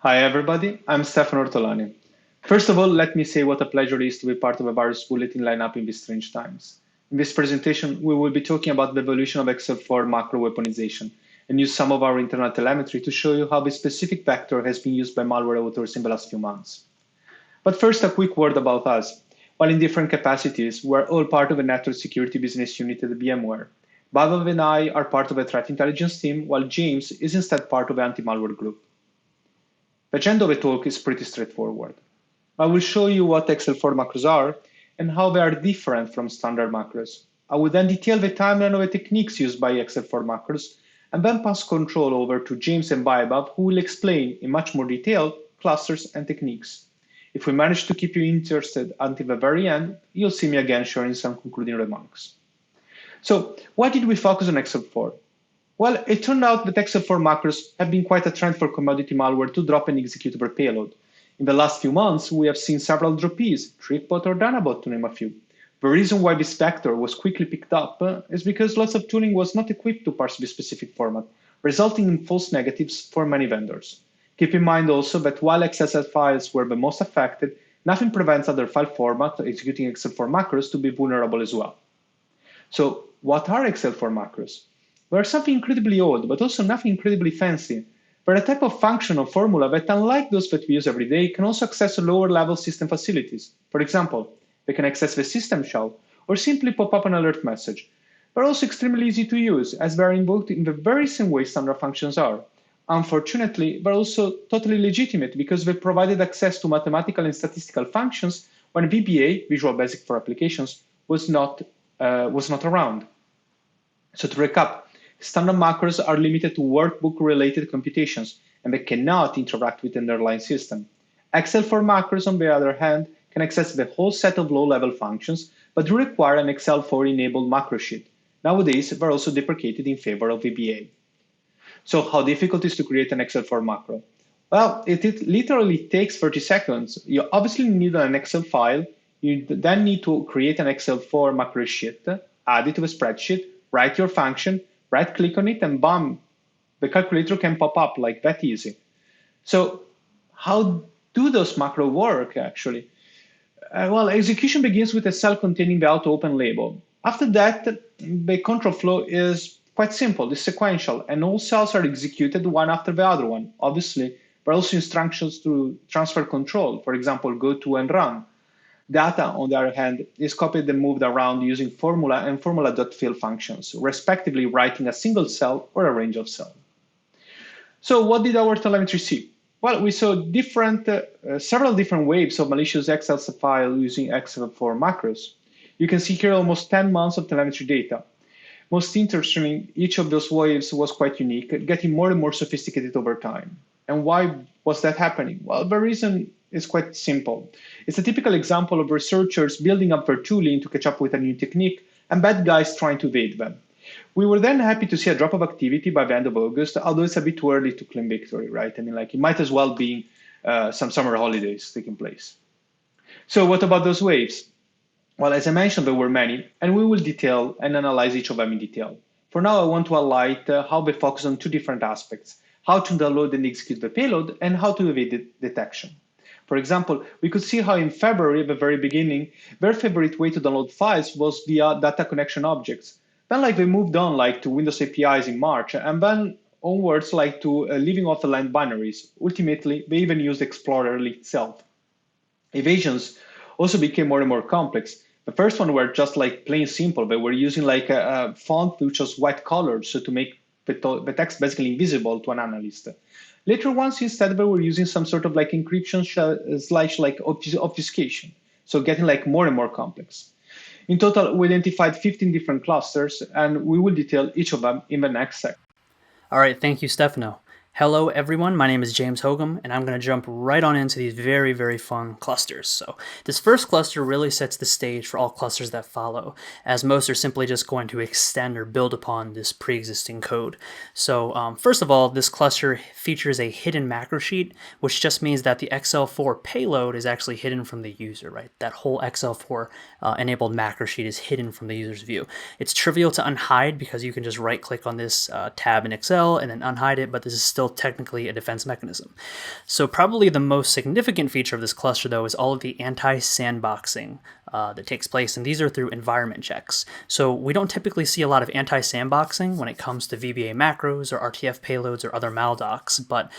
Hi everybody, I'm Stefano Ortolani. First of all, let me say what a pleasure it is to be part of a virus bulletin lineup in these strange times. In this presentation, we will be talking about the evolution of XL4 macro weaponization and use some of our internal telemetry to show you how this specific vector has been used by malware authors in the last few months. But first, a quick word about us. While in different capacities, we're all part of a network security business unit at VMware. Baibhav and I are part of a threat intelligence team, while James is instead part of the anti-malware group. The agenda of the talk is pretty straightforward. I will show you what XL4 macros are and how they are different from standard macros. I will then detail the timeline of the techniques used by XL4 macros and then pass control over to James and Baibhav, who will explain in much more detail clusters and techniques. If we manage to keep you interested until the very end, you'll see me again sharing some concluding remarks. So why did we focus on XL4? Well, it turned out that XL4 macros have been quite a trend for commodity malware to drop an executable payload. In the last few months, we have seen several droppies, TrickBot or Dynabot to name a few. The reason why this vector was quickly picked up is because lots of tooling was not equipped to parse this specific format, resulting in false negatives for many vendors. Keep in mind also that while XSL files were the most affected, nothing prevents other file formats executing XL4 macros to be vulnerable as well. So what are XL4 macros? They're something incredibly old, but also nothing incredibly fancy. They're a type of function or formula that, unlike those that we use every day, can also access lower-level system facilities. For example, they can access the system shell or simply pop up an alert message. They're also extremely easy to use, as they're invoked in the very same way standard functions are. Unfortunately, they're also totally legitimate because they provided access to mathematical and statistical functions when VBA, Visual Basic for Applications, was not around. So to recap, standard macros are limited to workbook-related computations, and they cannot interact with the underlying system. XL4 macros, on the other hand, can access the whole set of low-level functions, but do require an XL4-enabled macro sheet. Nowadays, they're also deprecated in favor of VBA. So how difficult is to create an XL4 macro? Well, it literally takes 30 seconds. You obviously need an Excel file. You then need to create an XL4 macro sheet, add it to the spreadsheet, write your function, right-click on it, and bam, the calculator can pop up like that easy. So how do those macro work, actually? Well, execution begins with a cell containing the auto-open label. After that, the control flow is quite simple. It's sequential, and all cells are executed one after the other one. Obviously, there are also instructions to transfer control, for example, go to and run. Data, on the other hand, is copied and moved around using formula and formula.fill functions, respectively writing a single cell or a range of cells. So what did our telemetry see? Well, we saw several different waves of malicious XL file using XL4 macros. You can see here almost 10 months of telemetry data. Most interesting, each of those waves was quite unique, getting more and more sophisticated over time. And why was that happening? Well, the reason is quite simple. It's a typical example of researchers building up their tooling to catch up with a new technique and bad guys trying to evade them. We were then happy to see a drop of activity by the end of August, although it's a bit too early to claim victory, right? I mean, like it might as well be some summer holidays taking place. So what about those waves? Well, as I mentioned, there were many, and we will detail and analyze each of them in detail. For now, I want to highlight how they focus on two different aspects: how to download and execute the payload, and how to evade detection. For example, we could see how in February, at the very beginning, their favorite way to download files was via data connection objects. Then they moved on to Windows APIs in March, and then onwards to leaving off the line binaries. Ultimately, they even used Explorer itself. Evasions also became more and more complex. The first one were just plain simple. They were using a font which was white colored, so to make the text basically invisible to an analyst. Later ones, instead, they were using some sort of encryption / obfuscation, so getting more and more complex. In total, we identified 15 different clusters, and we will detail each of them in the next section. All right, thank you, Stefano. Hello, everyone. My name is James Haughom, and I'm going to jump right on into these very, very fun clusters. So this first cluster really sets the stage for all clusters that follow, as most are simply just going to extend or build upon this pre-existing code. So first of all, this cluster features a hidden macro sheet, which just means that the XL4 payload is actually hidden from the user, right? That whole XL4 enabled macro sheet is hidden from the user's view. It's trivial to unhide because you can just right-click on this tab in Excel and then unhide it, but this is still still technically a defense mechanism. So probably the most significant feature of this cluster, though, is all of the anti-sandboxing that takes place, and these are through environment checks. So we don't typically see a lot of anti-sandboxing when it comes to VBA macros or RTF payloads or other maldocs, but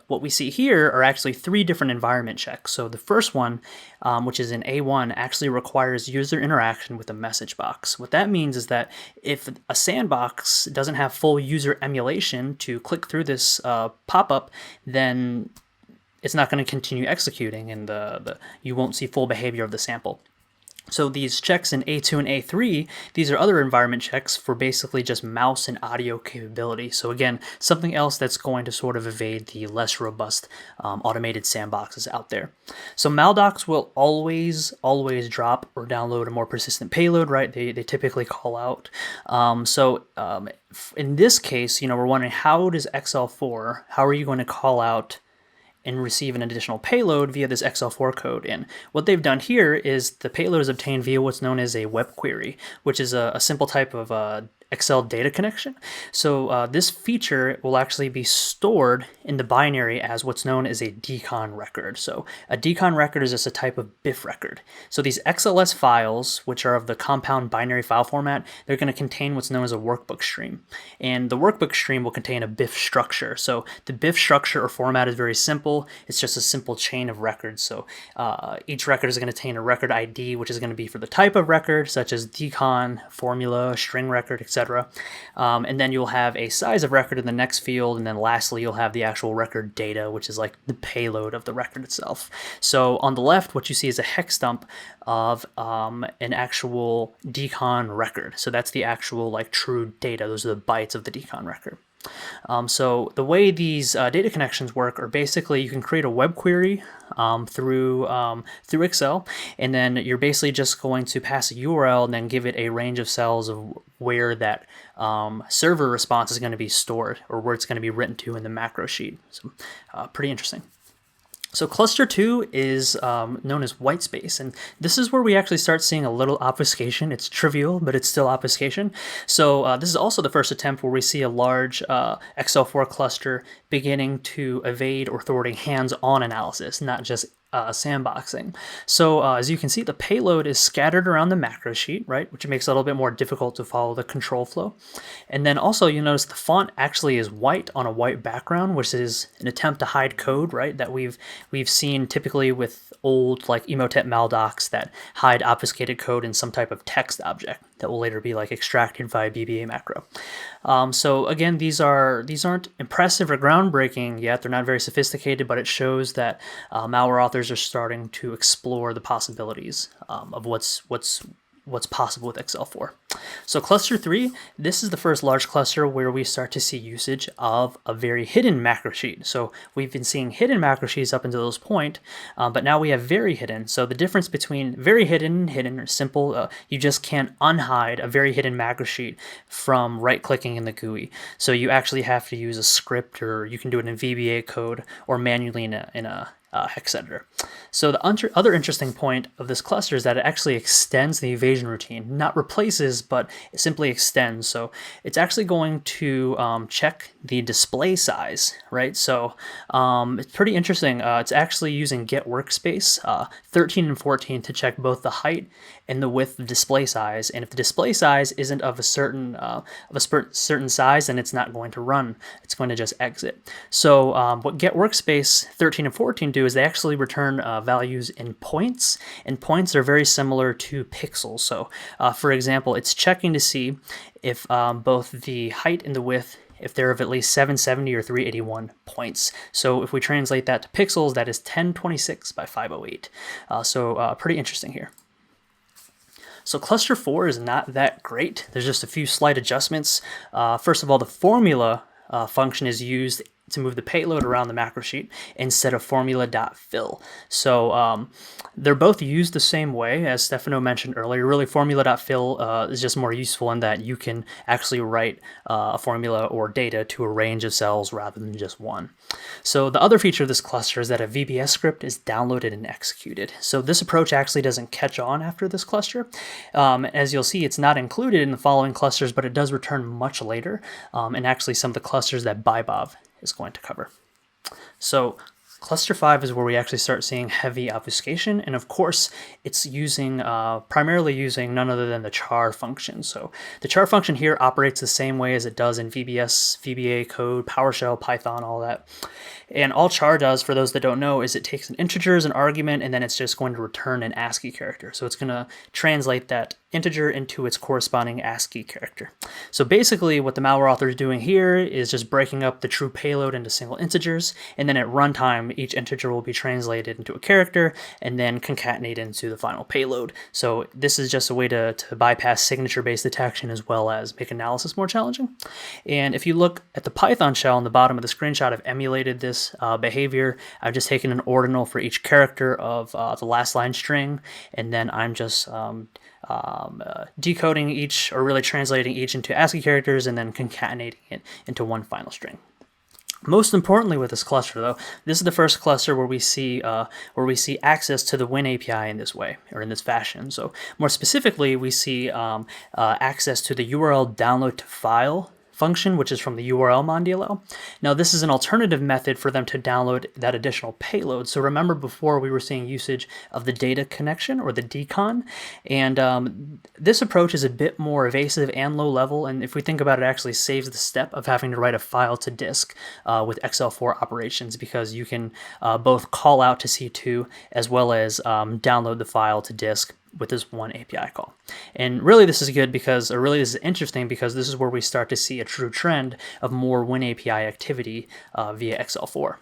what we see here are actually 3 different environment checks. So the first one, which is in A1, actually requires user interaction with the message box. What that means is that if a sandbox doesn't have full user emulation to click through this pop-up, then it's not going to continue executing, and you won't see full behavior of the sample. So these checks in A2 and A3, these are other environment checks for basically just mouse and audio capability. So again, something else that's going to sort of evade the less robust automated sandboxes out there. So maldocs will always drop or download a more persistent payload, right? They typically call out. In this case, we're wondering, how does XL4, how are you going to call out and receive an additional payload via this XL4 code? And what they've done here is the payload is obtained via what's known as a web query, which is a simple type of Excel data connection. So this feature will actually be stored in the binary as what's known as a decon record. So a decon record is just a type of BIF record. So these XLS files, which are of the compound binary file format, they're going to contain what's known as a workbook stream. And the workbook stream will contain a BIF structure. So the BIF structure or format is very simple. It's just a simple chain of records. So each record is going to contain a record ID, which is going to be for the type of record, such as decon, formula, string record, etc. And then you'll have a size of record in the next field, and then lastly you'll have the actual record data, which is like the payload of the record itself. So on the left, what you see is a hex dump of an actual decon record. So that's the actual like true data. Those are the bytes of the decon record. So the way these data connections work are basically you can create a web query through Excel, and then you're basically just going to pass a URL and then give it a range of cells of where that server response is going to be stored, or where it's going to be written to in the macro sheet. So pretty interesting. So cluster 2 is known as Whitespace, and this is where we actually start seeing a little obfuscation. It's trivial, but it's still obfuscation. So this is also the first attempt where we see a large XL4 cluster beginning to evade or thwarting hands-on analysis, not just sandboxing. So as you can see, the payload is scattered around the macro sheet, right, which makes it a little bit more difficult to follow the control flow. And then also you notice the font actually is white on a white background, which is an attempt to hide code, right, that we've seen typically with old like Emotet maldocs that hide obfuscated code in some type of text object that will later be like extracted via BBA macro. So again, these aren't impressive or groundbreaking yet. They're not very sophisticated, but it shows that malware authors are starting to explore the possibilities of what's possible with XL4. So cluster 3, this is the first large cluster where we start to see usage of a very hidden macro sheet. So we've been seeing hidden macro sheets up until this point, but now we have very hidden. So the difference between very hidden and hidden are simple. You just can't unhide a very hidden macro sheet from right-clicking in the GUI. So you actually have to use a script, or you can do it in VBA code or manually in a hex editor. So the other interesting point of this cluster is that it actually extends the evasion routine, not replaces, but it simply extends. So it's actually going to check the display size, right? So it's pretty interesting. It's actually using get workspace 13 and 14 to check both the height and the width of display size. And if the display size isn't of a certain size, then it's not going to run. It's going to just exit. So what get workspace 13 and 14 do is they actually return values in points, and points are very similar to pixels. So for example, it's checking to see if both the height and the width, if they're of at least 770 or 381 points. So if we translate that to pixels, that is 1026 by 508. So pretty interesting here. So cluster 4 is not that great. There's just a few slight adjustments. First of all, the formula function is used to move the payload around the macro sheet instead of formula.fill. So they're both used the same way, as Stefano mentioned earlier. Really, formula.fill is just more useful in that you can actually write a formula or data to a range of cells rather than just one. So the other feature of this cluster is that a VBS script is downloaded and executed. So this approach actually doesn't catch on after this cluster. As you'll see, it's not included in the following clusters, but it does return much later, and actually some of the clusters that Baibhav is going to cover. So cluster 5 is where we actually start seeing heavy obfuscation, and of course it's using primarily using none other than the char function. So the char function here operates the same way as it does in VBS, VBA code, PowerShell, Python, all that. And all char does, for those that don't know, is it takes an integer as an argument, and then it's just going to return an ASCII character. So it's going to translate that integer into its corresponding ASCII character. So basically what the malware author is doing here is just breaking up the true payload into single integers, and then at runtime each integer will be translated into a character and then concatenated into the final payload. So this is just a way to bypass signature-based detection as well as make analysis more challenging. And if you look at the Python shell on the bottom of the screenshot, I've emulated this behavior. I've just taken an ordinal for each character of the last line string, and then I'm just decoding each, or really translating each into ASCII characters and then concatenating it into one final string. Most importantly with this cluster, though, this is the first cluster where we see access to the Win API in this way, or in this fashion. So more specifically, we see access to the URL download to file function, which is from the URL mon-DLL. Now, this is an alternative method for them to download that additional payload. So remember before we were seeing usage of the data connection, or the decon, and this approach is a bit more evasive and low level, and if we think about it, actually saves the step of having to write a file to disk with XL4 operations, because you can both call out to C2 as well as download the file to disk with this one API call. And really this is good because, or really this is interesting because this is where we start to see a true trend of more Win API activity via XL4.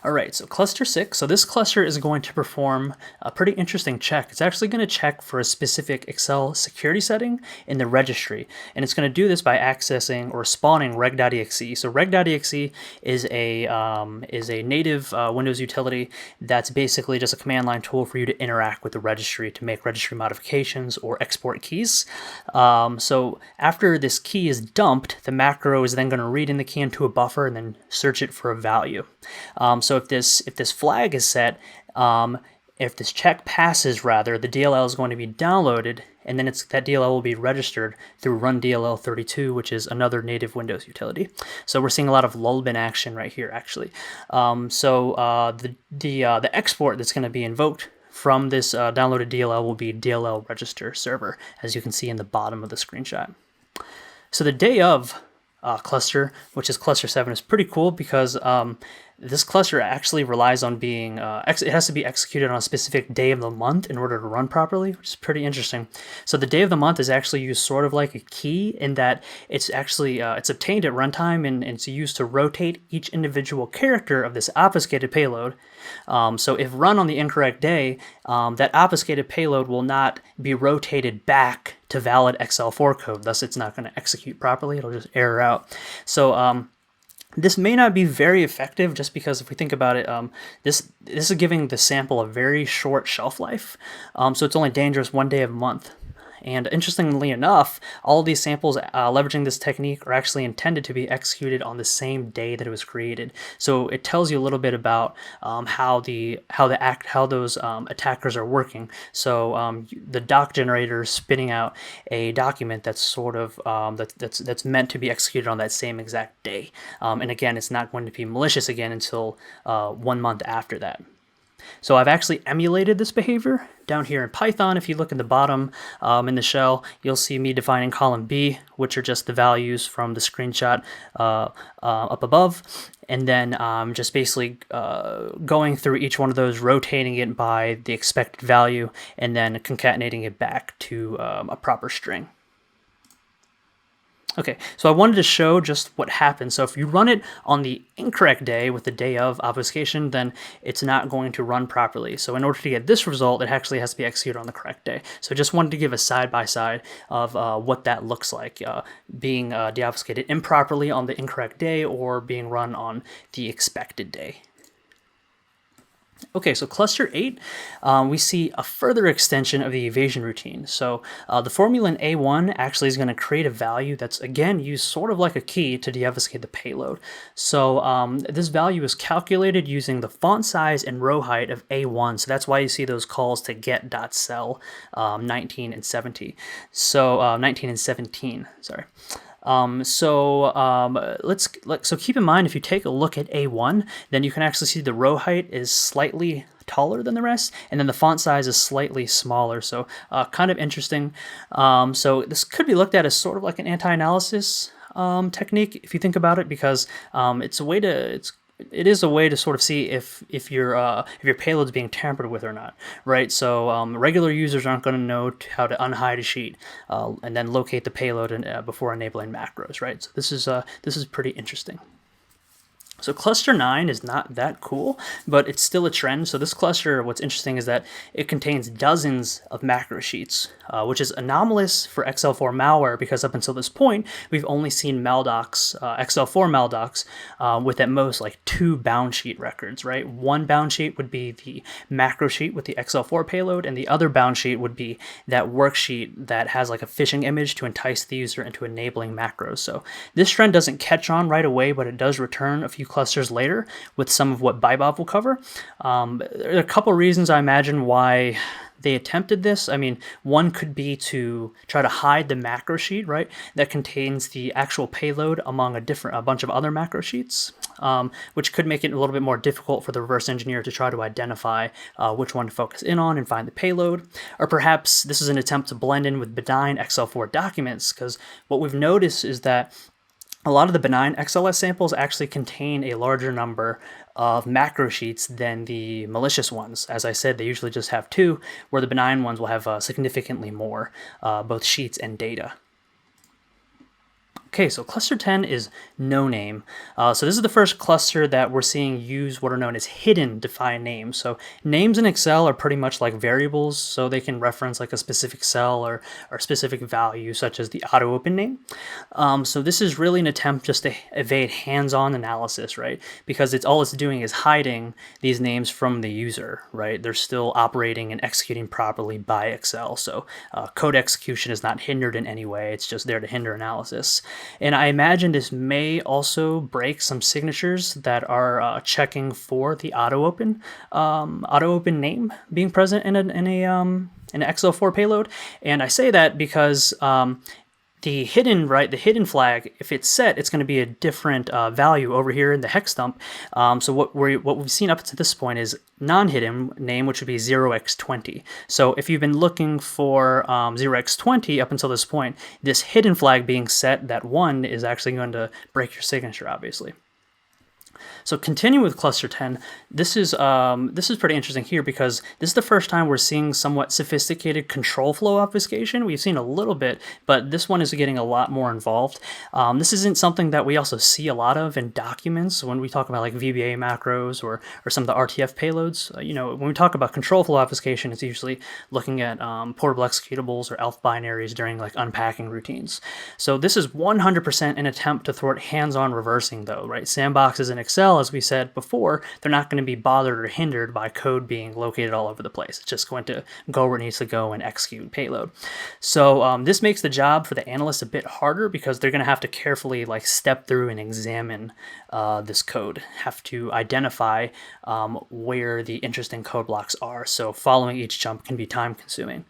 All right, so cluster 6. So this cluster is going to perform a pretty interesting check. It's actually going to check for a specific Excel security setting in the registry, and it's going to do this by accessing or spawning reg.exe. So reg.exe is a native Windows utility that's basically just a command line tool for you to interact with the registry to make registry modifications or export keys. So after this key is dumped, the macro is then going to read in the key into a buffer and then search it for a value. So if this flag is set, if this check passes, rather, the DLL is going to be downloaded, and then that DLL will be registered through run DLL32, which is another native Windows utility. So we're seeing a lot of lulbin action right here, actually. The export that's going to be invoked from this downloaded DLL will be DLL register server, as you can see in the bottom of the screenshot. So the day of cluster, which is cluster 7, is pretty cool because this cluster actually relies on being, it has to be executed on a specific day of the month in order to run properly, which is pretty interesting. So the day of the month is actually used sort of like a key in that it's actually, it's obtained at runtime and it's used to rotate each individual character of this obfuscated payload. So if run on the incorrect day, that obfuscated payload will not be rotated back to valid XL4 code, thus it's not going to execute properly, it'll just error out. So this may not be very effective just because if we think about it, this is giving the sample a very short shelf life, so it's only dangerous one day a month. And interestingly enough, all of these samples leveraging this technique are actually intended to be executed on the same day that it was created. So it tells you a little bit about how those attackers are working. So the doc generator is spitting out a document that's sort of that's meant to be executed on that same exact day. And again, it's not going to be malicious again until 1 month after that. So I've actually emulated this behavior down here in Python. If you look in the bottom in the shell, you'll see me defining column B, which are just the values from the screenshot up above. And then just basically going through each one of those, rotating it by the expected value, and then concatenating it back to a proper string. Okay, so I wanted to show just what happens. So if you run it on the incorrect day with the day of obfuscation, then it's not going to run properly. So in order to get this result, it actually has to be executed on the correct day. So I just wanted to give a side-by-side of what that looks like, being deobfuscated improperly on the incorrect day or being run on the expected day. Okay, so cluster 8, we see a further extension of the evasion routine. So the formula in A1 actually is going to create a value that's, again, used sort of like a key to deobfuscate the payload. So this value is calculated using the font size and row height of A1. So that's why you see those calls to get.cell 19 and 17. So 19 and 17, sorry. So keep in mind, if you take a look at A1, then you can actually see the row height is slightly taller than the rest, and then the font size is slightly smaller. So kind of interesting. So this could be looked at as sort of like an anti-analysis technique, if you think about it, because it is a way to sort of see if your payload's being tampered with or not, right? So regular users aren't going to know how to unhide a sheet and then locate the payload before enabling macros, right? So this is pretty interesting. So cluster 9 is not that cool, but it's still a trend. So this cluster, what's interesting is that it contains dozens of macro sheets, which is anomalous for XL4 malware, because up until this point, we've only seen maldocs, XL4 maldocs, with at most like 2 bound sheet records, right? One bound sheet would be the macro sheet with the XL4 payload, and the other bound sheet would be that worksheet that has like a phishing image to entice the user into enabling macros. So this trend doesn't catch on right away, but it does return a few clusters later with some of what Baibhav will cover. There are a couple reasons, I imagine, why they attempted this. I mean, one could be to try to hide the macro sheet, right, that contains the actual payload among a bunch of other macro sheets, which could make it a little bit more difficult for the reverse engineer to try to identify which one to focus in on and find the payload. Or perhaps this is an attempt to blend in with benign XL4 documents, because what we've noticed is that a lot of the benign XLS samples actually contain a larger number of macro sheets than the malicious ones. As I said, they usually just have 2, where the benign ones will have significantly more, both sheets and data. Okay, so cluster 10 is Noname. So this is the first cluster that we're seeing use what are known as hidden defined names. So names in Excel are pretty much like variables, so they can reference like a specific cell or specific value, such as the auto open name. So this is really an attempt just to evade hands-on analysis, right? Because all it's doing is hiding these names from the user, right? They're still operating and executing properly by Excel. So code execution is not hindered in any way. It's just there to hinder analysis. And I imagine this may also break some signatures that are checking for the auto open name being present in an XL4 payload. And I say that because the hidden flag, if it's set, it's going to be a different value over here in the hex dump. So what we've seen up to this point is non-hidden name, which would be 0x20. So if you've been looking for 0x20 up until this point, this hidden flag being set, that 1 is actually going to break your signature, obviously. So continuing with cluster 10, this is pretty interesting here, because this is the first time we're seeing somewhat sophisticated control flow obfuscation. We've seen a little bit, but this one is getting a lot more involved. This isn't something that we also see a lot of in documents when we talk about like VBA macros or some of the RTF payloads. When we talk about control flow obfuscation, it's usually looking at portable executables or ELF binaries during like unpacking routines. So this is 100% an attempt to thwart hands-on reversing, though, right? Sandboxes in Excel, as we said before, they're not going to be bothered or hindered by code being located all over the place. It's just going to go where it needs to go and execute payload. So this makes the job for the analyst a bit harder, because they're going to have to carefully like step through and examine this code, have to identify where the interesting code blocks are. So following each jump can be time consuming.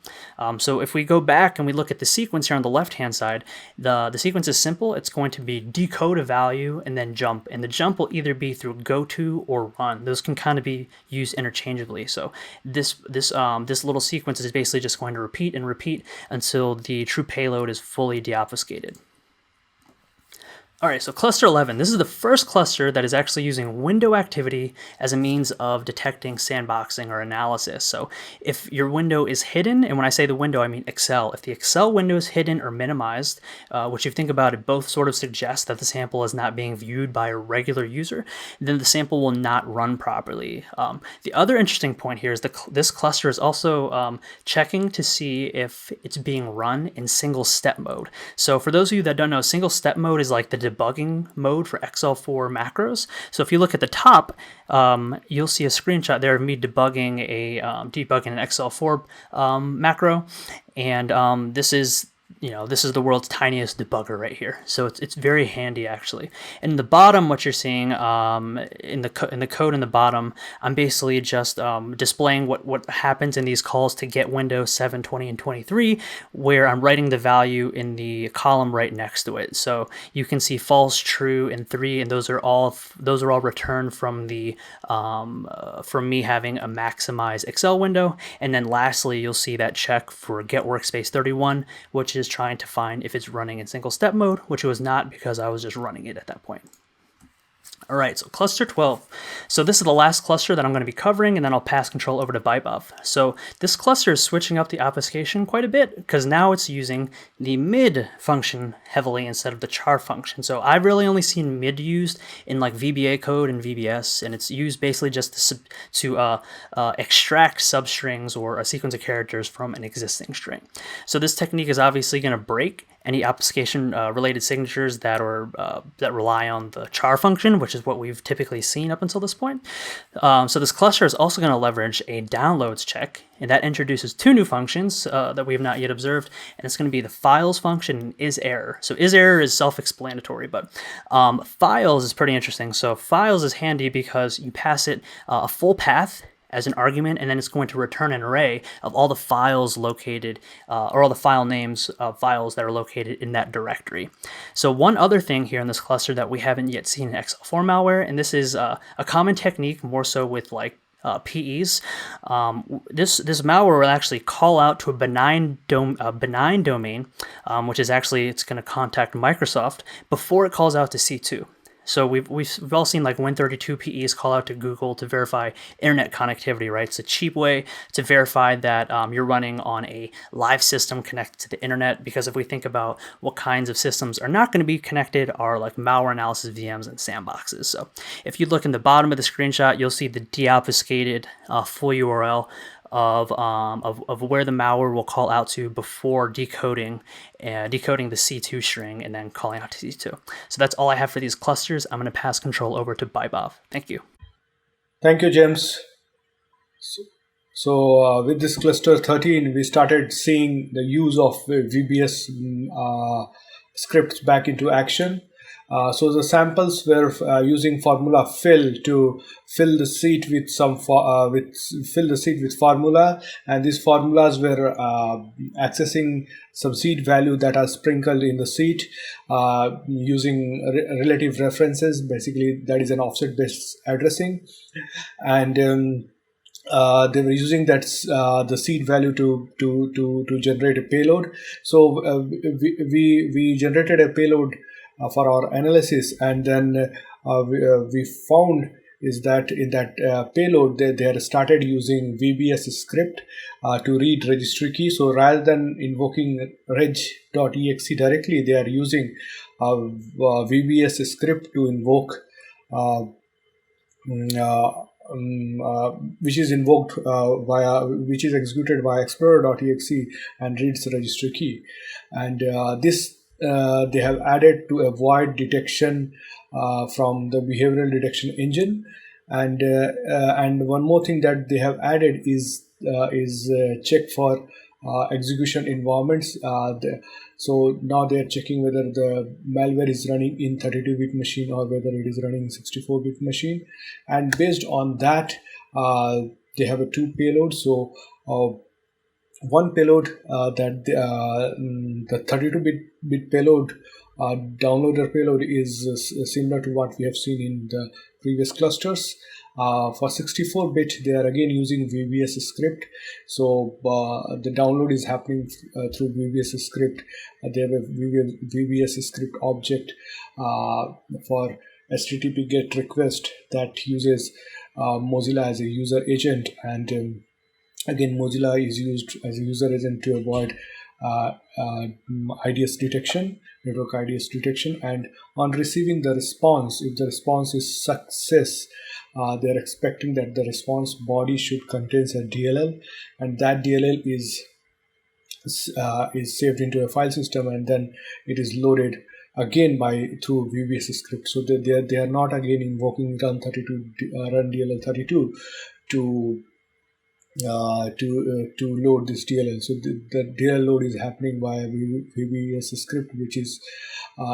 So if we go back and we look at the sequence here on the left-hand side, the sequence is simple. It's going to be decode a value and then jump, and the jump will either be through go to or run. Those can kind of be used interchangeably. So this little sequence is basically just going to repeat and repeat until the true payload is fully deobfuscated. All right, so cluster 11, this is the first cluster that is actually using window activity as a means of detecting sandboxing or analysis. So if your window is hidden, and when I say the window, I mean Excel. If the Excel window is hidden or minimized, which if you think about it, both sort of suggest that the sample is not being viewed by a regular user, then the sample will not run properly. The other interesting point here is this cluster is also checking to see if it's being run in single step mode. So for those of you that don't know, single step mode is like the debugging mode for XL4 macros. So if you look at the top, you'll see a screenshot there of me debugging an XL4 macro, and this is this is the world's tiniest debugger right here. So it's very handy actually. And in the bottom, what you're seeing in the code in the bottom, I'm basically just displaying what happens in these calls to get Windows 7, 20, and 23, where I'm writing the value in the column right next to it. So you can see false, true, and 3, and those are all returned from the from me having a maximize Excel window. And then lastly, you'll see that check for get workspace 31, which is trying to find if it's running in single step mode, which it was not because I was just running it at that point. All right, so cluster 12. So this is the last cluster that I'm going to be covering, and then I'll pass control over to Baibhav. So this cluster is switching up the obfuscation quite a bit because now it's using the mid function heavily instead of the char function. So I've really only seen mid used in like VBA code and VBS, and it's used basically just to extract substrings or a sequence of characters from an existing string. So this technique is obviously going to break any obfuscation related signatures that rely on the char function, which is what we've typically seen up until this point. So this cluster is also going to leverage a downloads check, and that introduces 2 new functions that we have not yet observed, and it's going to be the files function and isError. So isError is self-explanatory, but files is pretty interesting. So files is handy because you pass it a full path as an argument, and then it's going to return an array of all the files located, or all the file names of files that are located in that directory. So one other thing here in this cluster that we haven't yet seen in XL4 malware, and this is a common technique more so with like PEs. This malware will actually call out to a benign domain, which is actually, it's going to contact Microsoft before it calls out to C2. So we've all seen like Win32 PEs call out to Google to verify internet connectivity, right? It's a cheap way to verify that you're running on a live system connected to the internet, because if we think about what kinds of systems are not going to be connected are like malware analysis VMs and sandboxes. So if you look in the bottom of the screenshot, you'll see the de-obfuscated full URL of where the malware will call out to before decoding the C2 string and then calling out to C2. So that's all I have for these clusters. I'm going to pass control over to Baibhav. Thank you. Thank you, James. So with this cluster 13, we started seeing the use of VBS scripts back into action. So the samples were using formula fill to fill the seat with formula, and these formulas were accessing some seed value that are sprinkled in the seat using relative references. Basically, that is an offset based addressing, and they were using that the seed value to generate a payload. So we generated a payload for our analysis, and then we found is that in that payload they had started using VBS script to read registry key. So rather than invoking reg.exe directly, they are using VBS script to invoke which is invoked which is executed via explorer.exe and reads the registry key, and this they have added to avoid detection from the behavioral detection engine. And one more thing that they have added is check for execution environments. So now they are checking whether the malware is running in 32-bit machine or whether it is running in 64-bit machine, and based on that they have a 2 payloads. So one payload that the 32-bit payload downloader payload is similar to what we have seen in the previous clusters. For 64-bit, they are again using VBS script. So the download is happening through VBS script. They have a VBS script object for HTTP GET request that uses Mozilla as a user agent, and again, Mozilla is used as a user agent to avoid IDS detection, network IDS detection. And on receiving the response, if the response is success, they are expecting that the response body should contain a DLL, and that DLL is saved into a file system, and then it is loaded again through VBS script. So they are not again invoking run DLL32 to to load this DLL. So the DLL load is happening via VBS script, which is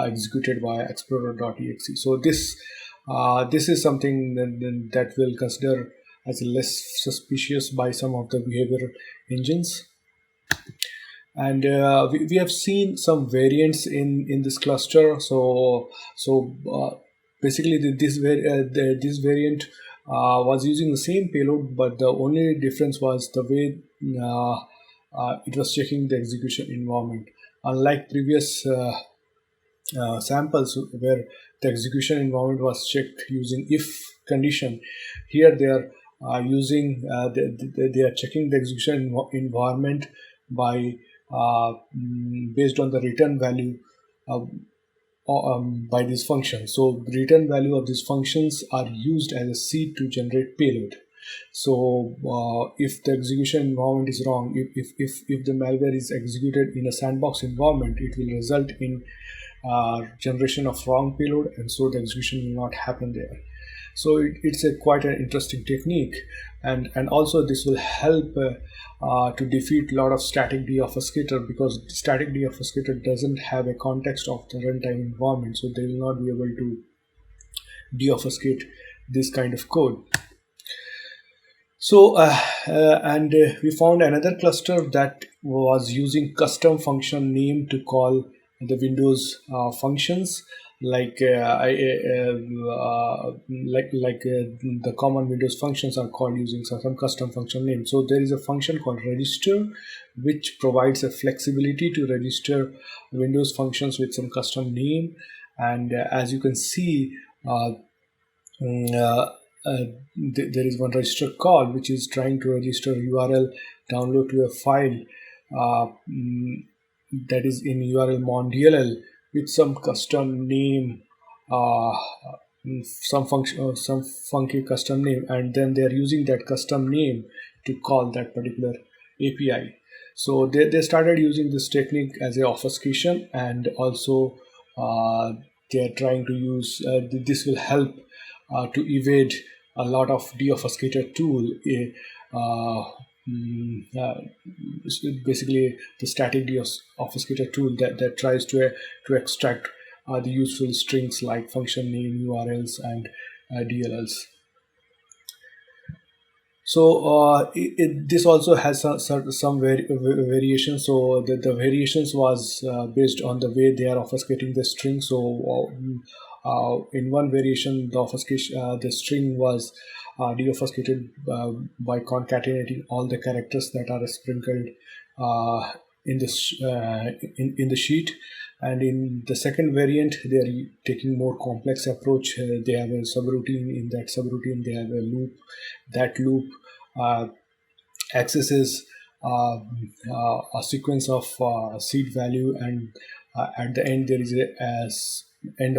executed by explorer.exe. So this is something that will consider as less suspicious by some of the behavior engines. And we have seen some variants in this cluster. Basically this variant was using the same payload, but the only difference was the way it was checking the execution environment. Unlike previous samples where the execution environment was checked using if condition, here they are using they are checking the execution environment by based on the return value by these functions. So the return value of these functions are used as a seed to generate payload. So if the execution environment is wrong, if the malware is executed in a sandbox environment, it will result in generation of wrong payload, and so the execution will not happen there. So it's quite an interesting technique, and also this will help to defeat a lot of static deobfuscator, because static deobfuscator doesn't have a context of the runtime environment, so they will not be able to deobfuscate this kind of code. So we found another cluster that was using custom function name to call the Windows functions, like the common Windows functions are called using some custom function name. So there is a function called register, which provides a flexibility to register Windows functions with some custom name. And as you can see, there is one register call which is trying to register URL download to a file that is in URL mon.dll with some custom name, some funky custom name, and then they are using that custom name to call that particular API. So they started using this technique as a obfuscation, and also they are trying to use this will help to evade a lot of deobfuscator tool. Basically the static deobfuscator tool that tries to extract the useful strings like function name, URLs, and DLLs. So this also has some variations. So the variations was based on the way they are obfuscating the string. So in one variation, the obfuscation, the string was deobfuscated by concatenating all the characters that are sprinkled in this in the sheet. And in the second variant, they are taking more complex approach. They have a subroutine. In that subroutine, they have a loop. That loop accesses a sequence of seed value, and at the end there is a end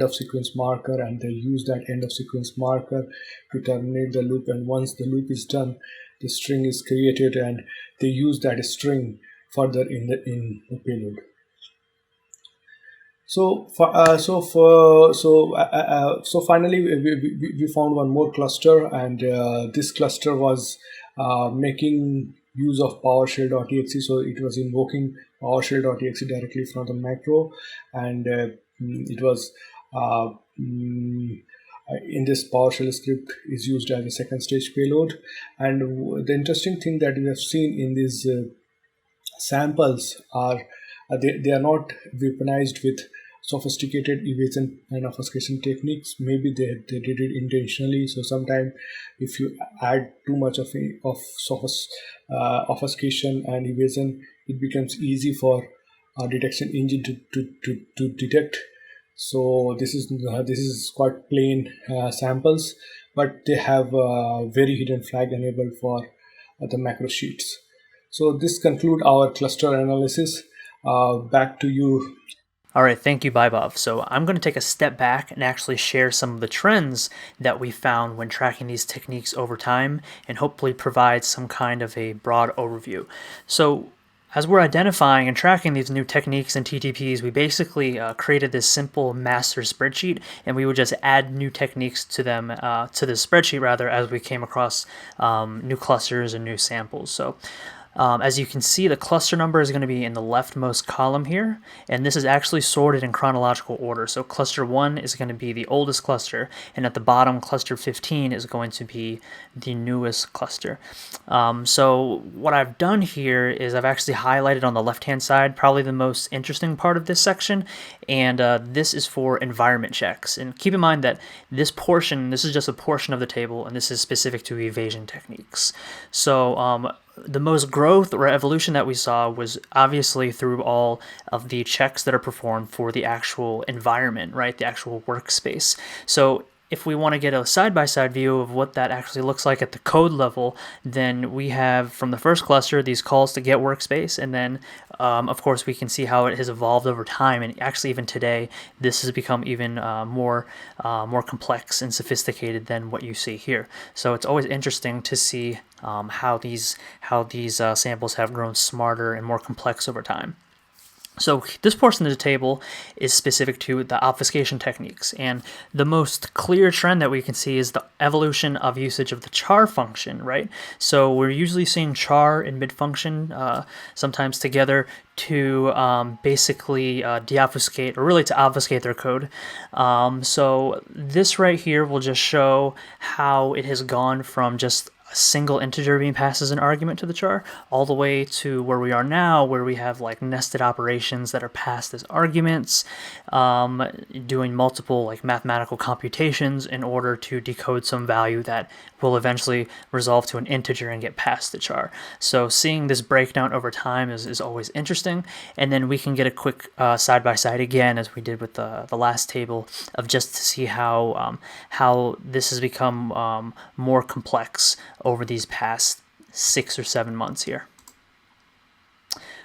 of sequence marker, and they use that end of sequence marker to terminate the loop. And once the loop is done, the string is created, and they use that string further in the payload. So finally we found one more cluster, and this cluster was making use of PowerShell.exe. So it was invoking PowerShell.exe directly from the macro, and it was in this PowerShell script is used as a second stage payload. And the interesting thing that we have seen in these samples are they are not weaponized with sophisticated evasion and obfuscation techniques. Maybe they did it intentionally. So sometimes if you add too much of obfuscation and evasion, it becomes easy for a detection engine to detect. So this is quite plain samples, but they have very hidden flag enabled for the macro sheets. So this concludes our cluster analysis. Back to you. All right, thank you, Baibhav. So I'm going to take a step back and actually share some of the trends that we found when tracking these techniques over time, and hopefully provide some kind of a broad overview. So as we're identifying and tracking these new techniques and TTPs, we basically created this simple master spreadsheet, and we would just add new techniques to them, to the spreadsheet rather, as we came across new clusters and new samples. So as you can see, the cluster number is going to be in the leftmost column here, and this is actually sorted in chronological order. So cluster 1 is going to be the oldest cluster, and at the bottom, cluster 15 is going to be the newest cluster. So what I've done here is I've actually highlighted on the left-hand side probably the most interesting part of this section, and this is for environment checks. And keep in mind that this is just a portion of the table, and this is specific to evasion techniques. So the most growth or evolution that we saw was obviously through all of the checks that are performed for the actual environment, right? The actual workspace. So if we want to get a side-by-side view of what that actually looks like at the code level, then we have from the first cluster these calls to get workspace, and then of course we can see how it has evolved over time, and actually even today this has become even more complex and sophisticated than what you see here. So it's always interesting to see how these samples have grown smarter and more complex over time. So this portion of the table is specific to the obfuscation techniques, and the most clear trend that we can see is the evolution of usage of the char function, right? So we're usually seeing char and mid function sometimes together to basically deobfuscate, or really to obfuscate their code. So this right here will just show how it has gone from just a single integer being passed as an argument to the char, all the way to where we are now, where we have like nested operations that are passed as arguments, doing multiple like mathematical computations in order to decode some value that will eventually resolve to an integer and get past the char. So seeing this breakdown over time is always interesting, and then we can get a quick side-by-side again, as we did with the last table, of just to see how this has become more complex over these past 6 or 7 months here.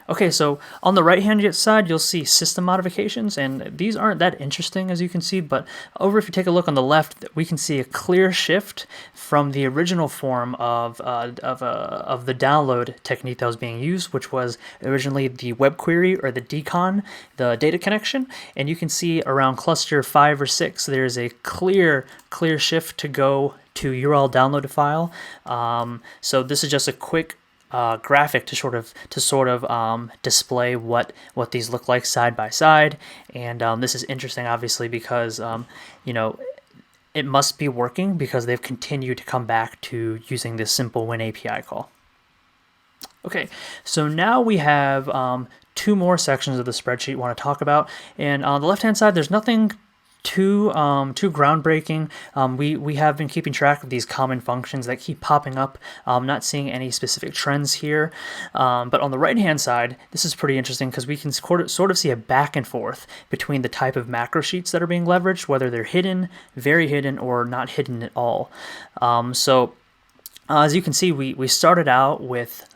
Okay, so on the right-hand side, you'll see system modifications, and these aren't that interesting, as you can see, but over if you take a look on the left, we can see a clear shift from the original form of the download technique that was being used, which was originally the web query or the decon, the data connection, and you can see around cluster 5 or 6, there's a clear shift to go to URL download a file. So this is just a quick graphic to sort of display what these look like side by side, and this is interesting obviously because you know, it must be working because they've continued to come back to using this simple win API call. Okay, so now we have 2 more sections of the spreadsheet we want to talk about, and on the left hand side there's nothing too groundbreaking. We have been keeping track of these common functions that keep popping up. Not seeing any specific trends here, but on the right hand side this is pretty interesting because we can sort of see a back and forth between the type of macro sheets that are being leveraged, whether they're hidden, very hidden, or not hidden at all. As you can see, we started out with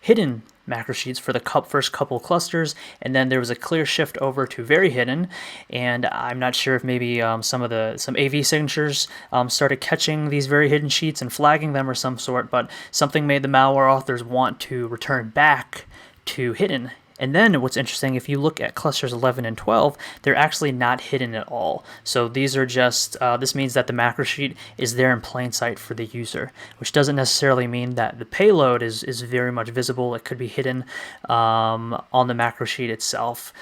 hidden macro sheets for the first couple clusters, and then there was a clear shift over to very hidden, and I'm not sure if maybe some AV signatures started catching these very hidden sheets and flagging them or some sort, but something made the malware authors want to return back to hidden. And then what's interesting, if you look at clusters 11 and 12, they're actually not hidden at all. So these are just, this means that the macro sheet is there in plain sight for the user, which doesn't necessarily mean that the payload is very much visible. It could be hidden on the macro sheet itself,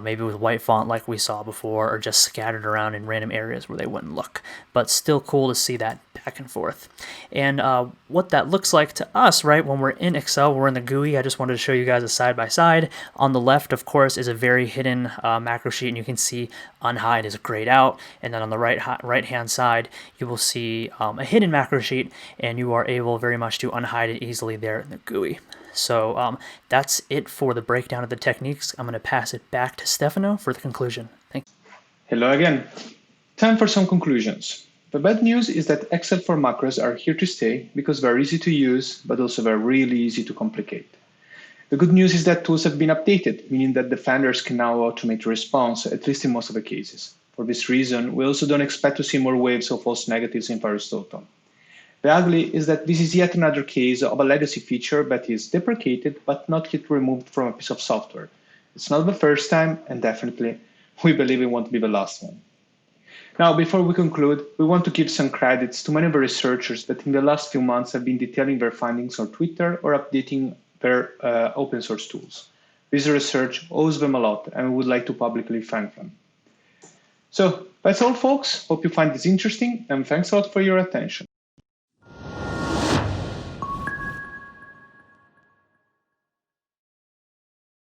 maybe with white font like we saw before, or just scattered around in random areas where they wouldn't look. But still cool to see that back and forth. And what that looks like to us, right, when we're in Excel, we're in the GUI. I just wanted to show you guys a side-by-side. On the left, of course, is a very hidden macro sheet, and you can see unhide is grayed out. And then on the right-hand side, you will see a hidden macro sheet, and you are able very much to unhide it easily there in the GUI. So that's it for the breakdown of the techniques. I'm going to pass it back to Stefano for the conclusion. Thank you. Hello again. Time for some conclusions. The bad news is that XL4 macros are here to stay because they're easy to use, but also they're really easy to complicate. The good news is that tools have been updated, meaning that defenders can now automate response, at least in most of the cases. For this reason, we also don't expect to see more waves of false negatives in VirusTotal. The ugly is that this is yet another case of a legacy feature that is deprecated but not yet removed from a piece of software. It's not the first time, and definitely we believe it won't be the last one. Now, before we conclude, we want to give some credits to many of the researchers that in the last few months have been detailing their findings on Twitter or updating their open source tools. This research owes them a lot, and we would like to publicly thank them. So that's all, folks. Hope you find this interesting, and thanks a lot for your attention.